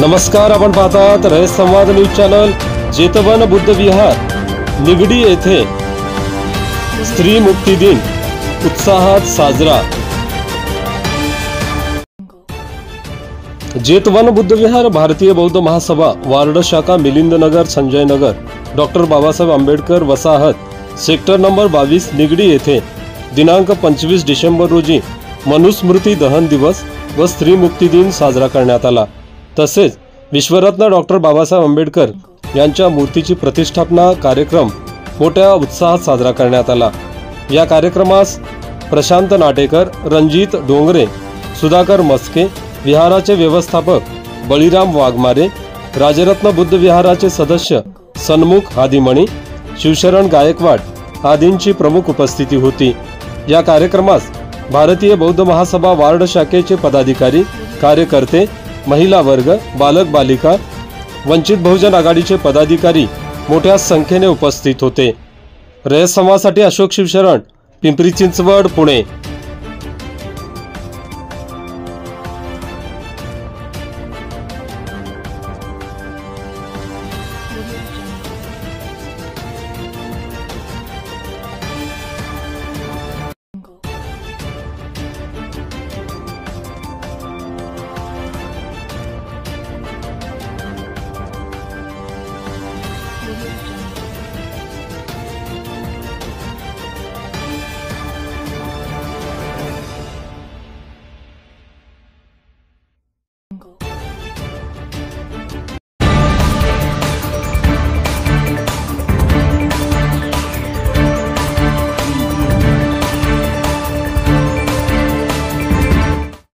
नमस्कार, आपण पाहतात रयत संवाद न्यूज चॅनल। जेतवन बुद्ध विहार निगडी येथे स्त्री मुक्ती दिन उत्साहात साजरा। जेतवन बुद्ध विहार भारतीय बौद्ध महासभा वार्ड शाखा मिलिंद नगर संजय नगर डॉक्टर बाबासाहेब आंबेडकर वसाहत सेक्टर नंबर 22 निगडी येथे दिनांक 25 डिसेंबर रोजी मनुस्मृती दहन दिवस व स्त्री मुक्ती दिन साजरा करण्यात आला। तसेच विश्वरत्न डॉक्टर बाबासाहेब आंबेडकर यांच्या मूर्तीची प्रतिष्ठापना कार्यक्रम मोठ्या उत्साहात साजरा करण्यात आला। या कार्यक्रमास प्रशांत नाटेकर, रणजित डोंगरे, सुधाकर मस्के, विहाराचे व्यवस्थापक बळीराम वाघमारे, राजरत्न बुद्ध विहाराचे सदस्य सन्मुख आदिमणी, शिवशरण गायकवाड आदींची प्रमुख उपस्थिती होती। या कार्यक्रमास भारतीय बौद्ध महासभा वार्ड शाखेचे पदाधिकारी, कार्यकर्ते, महिला वर्ग, बालक बालिका, वंचित बहुजन आघाडीचे पदाधिकारी मोठ्या संख्येने उपस्थित होते। रयत संवादसाठी अशोक शिवशरण, पिंपरी चिंचवड, पुणे।